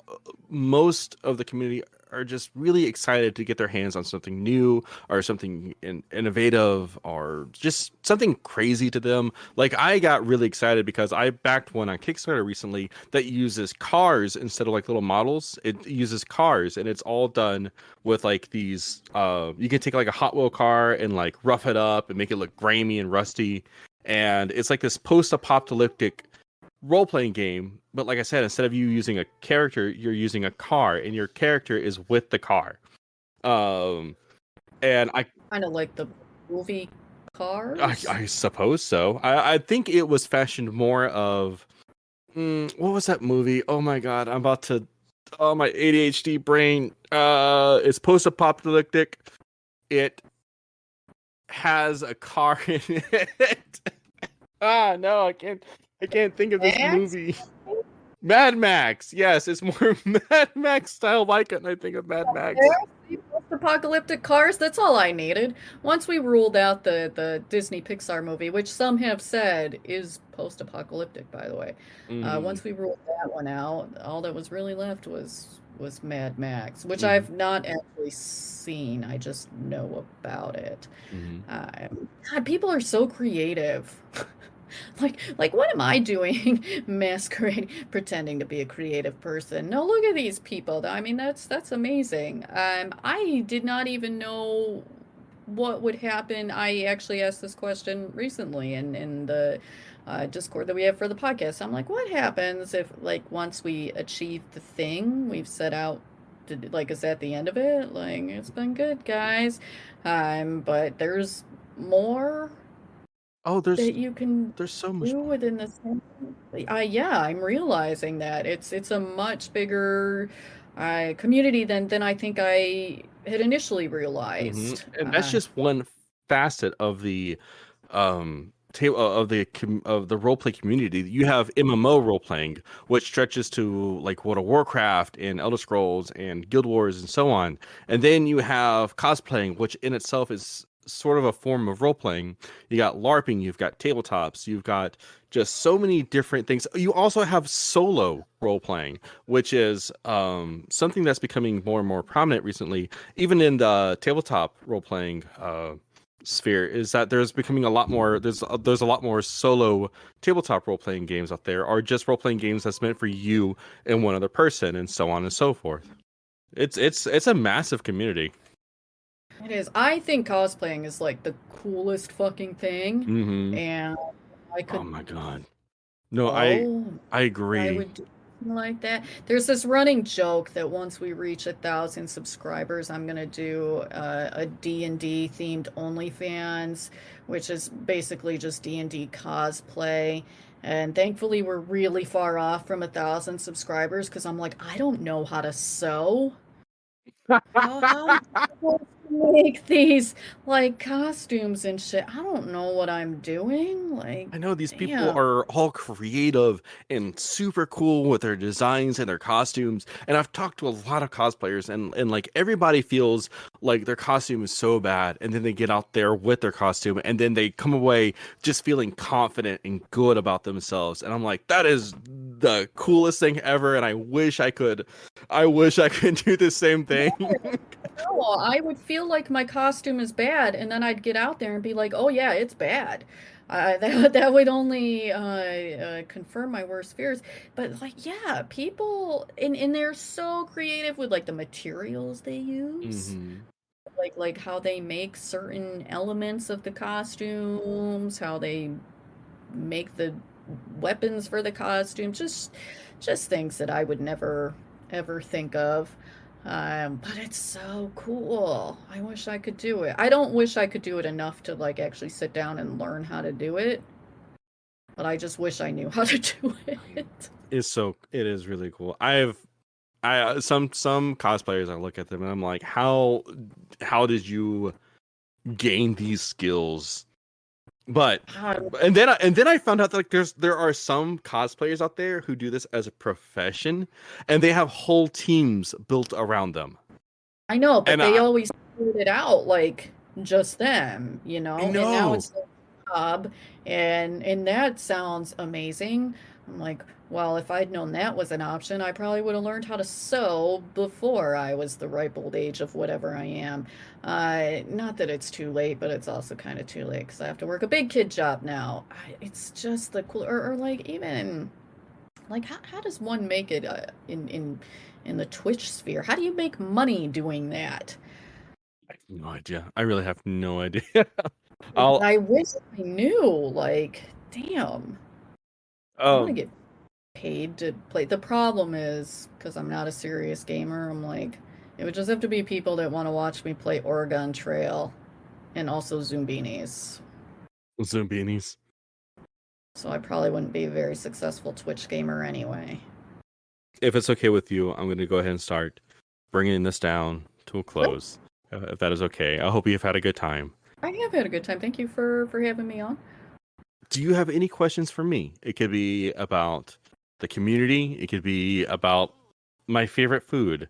most of the community are just really excited to get their hands on something new or something innovative or just something crazy to them. Like I got really excited because I backed one on Kickstarter recently that uses cars instead of like little models. It uses cars and it's all done with like these you can take like a Hot Wheel car and like rough it up and make it look grimy and rusty. And it's like this post-apocalyptic role-playing game, but like I said, instead of you using a character, you're using a car and your character is with the car. um and Kind of like the movie Cars. I suppose so. I think it was fashioned more of what was that movie? Oh my god, I'm about to oh my ADHD brain. It's post-apocalyptic. It has a car in it. No, I can't think of this Max? movie. Mad Max. Yes, it's more Mad Max style. Why couldn't I think of Mad Max? Post-apocalyptic cars. That's all I needed. Once we ruled out the Disney Pixar movie, which some have said is post-apocalyptic, by the way. Hmm. Once we ruled that one out, all that was really left was Mad Max, which Hmm. I've not actually seen. I just know about it. Hmm. God, people are so creative. Like what am I doing masquerading pretending to be a creative person? No, look at these people. I mean, that's amazing. I did not even know what would happen. I actually asked this question recently in the Discord that we have for the podcast. I'm like, what happens if like once we achieve the thing we've set out to do, like is that the end of it? Like it's been good, guys. But there's more Oh, there's that you can there's so much do more. within the same. Yeah, I'm realizing that it's a much bigger community than I think I had initially realized. And that's just one facet of the table of the role play community. You have MMO role playing, which stretches to like World of Warcraft and Elder Scrolls and Guild Wars and so on. And then you have cosplaying, which in itself is sort of a form of role playing. You got LARPing, you've got tabletops, you've got just so many different things. You also have solo role playing, which is something that's becoming more and more prominent recently, even in the tabletop role playing sphere. Is that there's becoming a lot more there's a lot more solo tabletop role playing games out there, or just role playing games that's meant for you and one other person, and so on and so forth. It's a massive community. It is. I think cosplaying is like the coolest fucking thing, Hmm. and I Oh could my god. No, I Oh, I I agree. would do something like that. There's this running joke that once we reach 1,000 subscribers, I'm gonna do a D&D themed OnlyFans, which is basically just D&D cosplay. And thankfully, we're really far off from 1,000 subscribers because I'm like, I don't know how to sew. How am I supposed to make these like costumes and shit? I don't know what I'm doing. Like, I know these people damn. are all creative and super cool with their designs and their costumes. And I've talked to a lot of cosplayers and like everybody feels like their costume is so bad and then they get out there with their costume and then they come away just feeling confident and good about themselves. And I'm like, that is the coolest thing ever and I wish I could do the same thing. No, I would feel like my costume is bad, and then I'd get out there and be like, "Oh yeah, it's bad." That would only confirm my worst fears. But like, yeah, people and they're so creative with like the materials they use, Hmm. like how they make certain elements of the costumes, how they make the weapons for the costume, just things that I would never ever think of. But it's so cool. I wish I could do it. I don't wish I could do it enough to like actually sit down and learn how to do it, but I just wish I knew how to do it. It is really cool. Some cosplayers I look at them and I'm like, how did you gain these skills? But God, and then I found out that like there are some cosplayers out there who do this as a profession and they have whole teams built around them. I know, but And they always figured it out like just them, you I know? And now know. it's their job and that sounds amazing. I'm like, well, if I'd known that was an option, I probably would have learned how to sew before I was the ripe old age of whatever I am. Not that it's too late, but it's also kind of too late because I have to work a big kid job now. It's just the cool, or like even like how does one make it in the Twitch sphere? How do you make money doing that? I have no idea. I really have no idea. I'll I wish I knew. Like, damn, I want to um get paid to play. The problem is because I'm not a serious gamer. I'm like, it would just have to be people that want to watch me play Oregon Trail and also Zoombinis. Zoom beanies. So I probably wouldn't be a very successful Twitch gamer anyway. If it's okay with you, I'm going to go ahead and start bringing this down to a close. If that is okay. I hope you've had a good time. I have had a good time. Thank you for having me on. Do you have any questions for me? It could be about the community. It could be about my favorite food.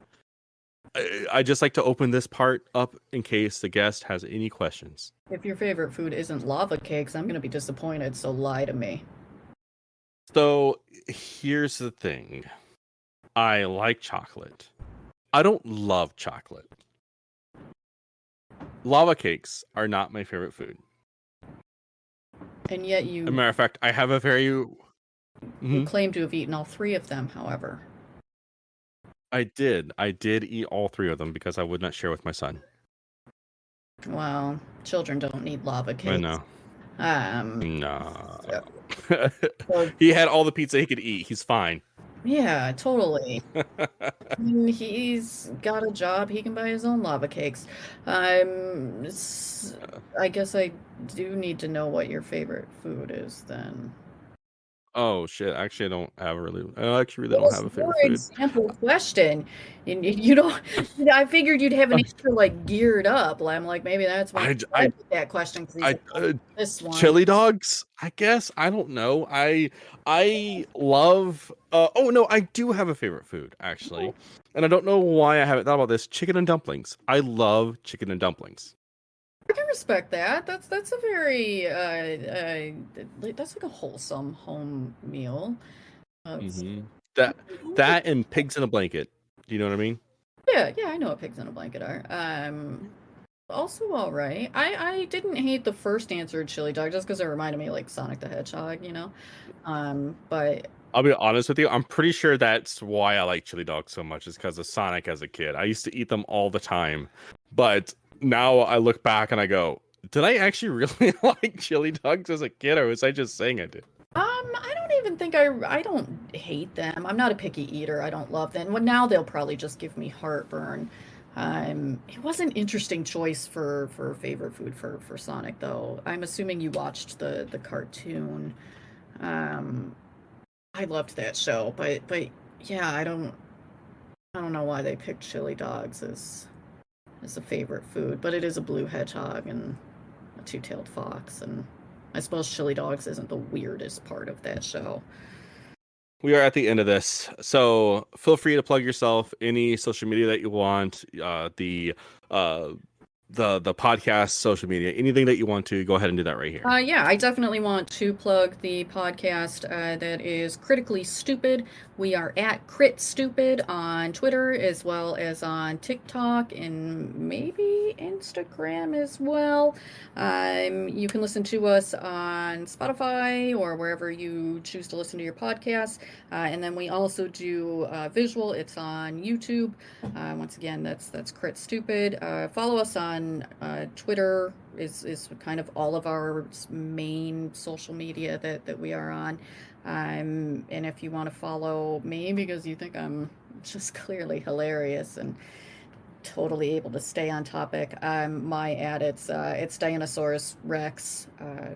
I just like to open this part up in case the guest has any questions. If your favorite food isn't lava cakes, I'm going to be disappointed, so lie to me. So here's the thing. I like chocolate. I don't love chocolate. Lava cakes are not my favorite food. And yet As a you matter of fact, I have a very you claim to have eaten all three of them, however. I did. I did eat all three of them because I would not share with my son. Well, children don't need lava I cakes. know. No. So, so He had all the pizza he could eat. He's fine. yeah, totally. He's got a job. He can buy his own lava cakes. I guess I do need to know what your favorite food is then. Oh shit! Actually, I actually really don't Yes, have a for favorite food. example, question. And you don't. I figured you'd have an answer like geared up. I'm like, maybe that's why I put that question because he's I like, this one. chili dogs. I guess I don't know. I love. Oh no, I do have a favorite food actually, and I don't know why I haven't thought about this. Chicken and dumplings. I love chicken and dumplings. I can respect that. That's a very that's like a wholesome home meal. It's- Hmm that and pigs in a blanket. Do you know what I mean? yeah, I know what pigs in a blanket are. Also all right. I didn't hate the first answer, chili dog, just because it reminded me of, like Sonic the Hedgehog, you know. But I'll be honest with you. I'm pretty sure that's why I like chili dogs so much, is because of Sonic as a kid. I used to eat them all the time, but now I look back and I go, did I actually really like chili dogs as a kid, or was I just saying I did? I don't even think I don't hate them. I'm not a picky eater. I don't love them. Well, now they'll probably just give me heartburn. It was an interesting choice for favorite food for Sonic, though. I'm assuming you watched the cartoon. Um, I loved that show, but yeah, I don't know why they picked chili dogs as a favorite food, but it is a blue hedgehog and a two-tailed fox, and I suppose chili dogs isn't the weirdest part of that show. We are at the end of this, so feel free to plug yourself, any social media that you want, uh, the podcast social media, anything that you want to. Go ahead and do that right here. Yeah, I definitely want to plug the podcast that is Critically Stupid. We are at Crit Stupid on Twitter as well as on TikTok and maybe Instagram as well. You can listen to us on Spotify or wherever you choose to listen to your podcasts. And then we also do visual. It's on YouTube. Once again, that's Crit Stupid. Follow us on Twitter is kind of all of our main social media that we are on. And if you want to follow me because you think I'm just clearly hilarious and totally able to stay on topic, my ad it's Dinosaurus Rex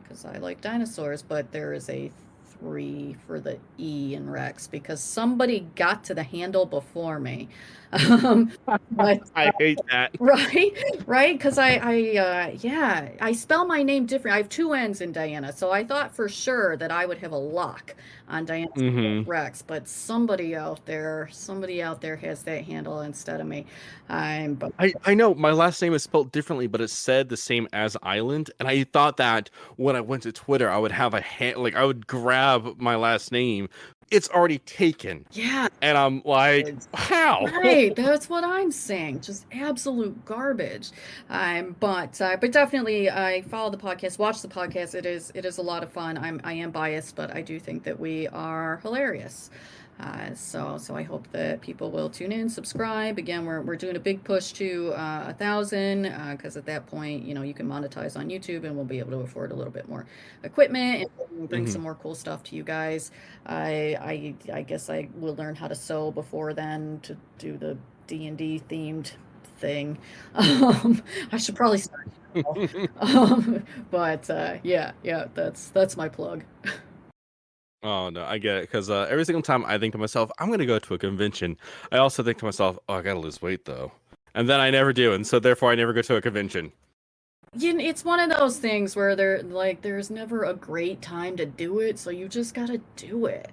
because I like dinosaurs, but there is a 3 for the E in Rex because somebody got to the handle before me. But I hate that. right, right, because yeah, I spell my name different. I have two N's in Diana, so I thought for sure that I would have a lock on Diana Hmm Rex, but somebody out there has that handle instead of me. But I know my last name is spelled differently, but it said the same as Island, and I thought that when I went to Twitter, I would have a hand, like I would grab have my last name, it's already taken. Yeah. And I'm like, how? Right, that's what I'm saying. Just absolute garbage. But definitely, I follow the podcast, watch the podcast. It is a lot of fun. I am biased, but I do think that we are hilarious. So I hope that people will tune in, subscribe. Again, we're doing a big push to 1,000 because at that point, you can monetize on YouTube and we'll be able to afford a little bit more equipment and bring some more cool stuff to you guys. I guess I will learn how to sew before then to do the D&D themed thing. I should probably start. But yeah, that's my plug. Oh no, I get it because every single time I think to myself, I'm gonna go to a convention, I also think to myself, oh, I gotta lose weight though, and then I never do, and so therefore I never go to a convention. It's one of those things where there's never a great time to do it, so you just gotta do it.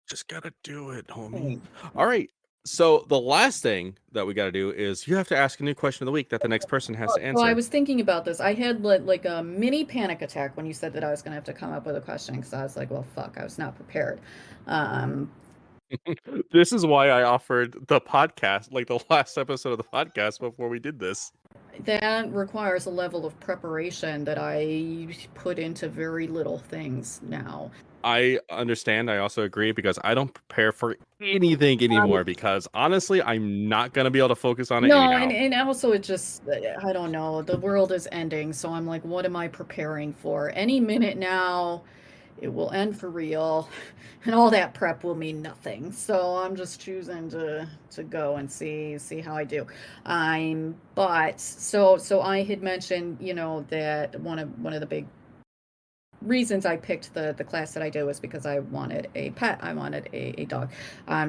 Just gotta do it, homie. All right. So the last thing that we got to do is you have to ask a new question of the week that the next person has to answer. Well, I was thinking about this. I had like a mini panic attack when you said that I was going to have to come up with a question because I was like, well, fuck, I was not prepared. This is why I offered the podcast, like the last episode of the podcast before we did this. That requires a level of preparation that I put into very little things now. I understand. I also agree because I don't prepare for anything anymore because honestly, I'm not going to be able to focus on it anyhow. And also it just, I don't know, the world is ending. So I'm like, what am I preparing for? Any minute now, it will end for real. And all that prep will mean nothing. So I'm just choosing to go and see how I do. But so I had mentioned, that one of the big reasons I picked the class that I did was because I wanted a pet. I wanted a dog.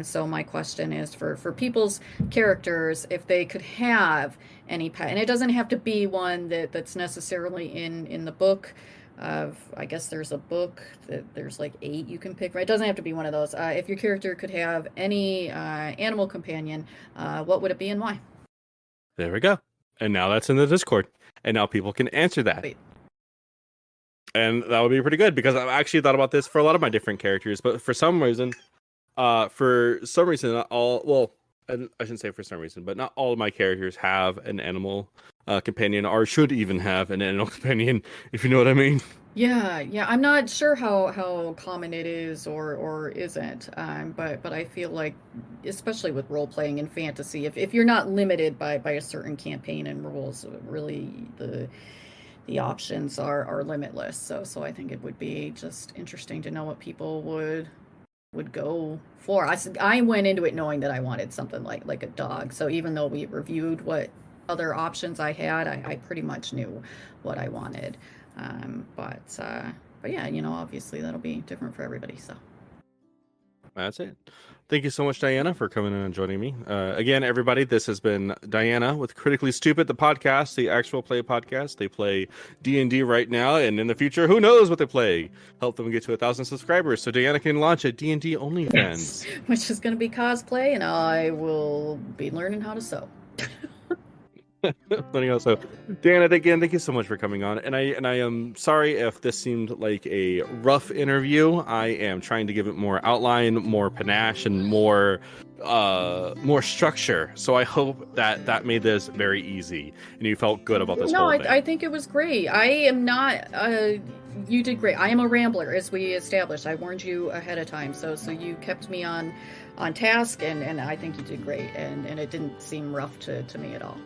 So my question is for people's characters, if they could have any pet, and it doesn't have to be one that's necessarily in the book. I guess there's a book that there's like 8 you can pick. Right? It doesn't have to be one of those. If your character could have any animal companion, what would it be and why? There we go. And now that's in the Discord, and now people can answer that. Wait. And that would be pretty good because I've actually thought about this for a lot of my different characters, but for some reason, not all, well, I shouldn't say for some reason, but not all of my characters have an animal companion or should even have an animal companion, if you know what I mean. Yeah, I'm not sure how common it is or isn't, but I feel like, especially with role playing and fantasy, if you're not limited by a certain campaign and rules, really the options are limitless. So I think it would be just interesting to know what people would go for. I went into it knowing that I wanted something like a dog. So even though we reviewed what other options I had, I pretty much knew what I wanted. But yeah, obviously that'll be different for everybody. So that's it. Thank you so much, Dianna, for coming in and joining me. Again, everybody, this has been Dianna with Critically Stupid, the podcast, the actual play podcast. They play D&D right now, and in the future, who knows what they play. Help them get to 1,000 subscribers so Dianna can launch a D&D OnlyFans. Yes, which is going to be cosplay, and I will be learning how to sew. Funny also, Dianna, again, thank you so much for coming on. And I am sorry if this seemed like a rough interview. I am trying to give it more outline, more panache, and more structure. So I hope that made this very easy and you felt good about this. No, I think it was great. I am not. You did great. I am a rambler, as we established. I warned you ahead of time, so you kept me on task, and I think you did great. And it didn't seem rough to me at all.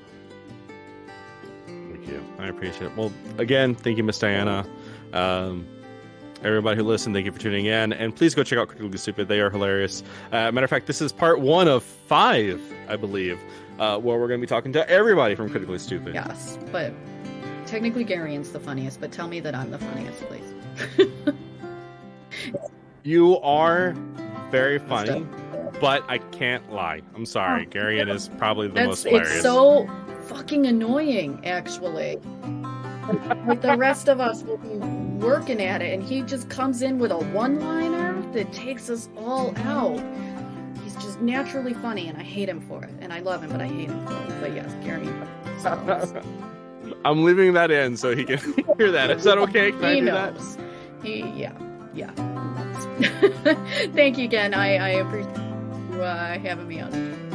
Thank you. I appreciate it. Well, again, thank you, Miss Dianna. Everybody who listened, thank you for tuning in. And please go check out Critically Stupid. They are hilarious. Matter of fact, this is part 1 of 5, I believe, where we're going to be talking to everybody from Critically Stupid. Yes, but technically Garian's the funniest, but tell me that I'm the funniest, please. You are very funny, but I can't lie. I'm sorry. Garian is probably the most hilarious. It's so fucking annoying, actually. Like the rest of us will be working at it, and he just comes in with a one-liner that takes us all out. He's just naturally funny, and I hate him for it. And I love him, but I hate him for it. But yes, Gary. I'm leaving that in so he can hear that. Is that okay? Can I do knows. That? Yeah. Thank you again. I appreciate you having me on.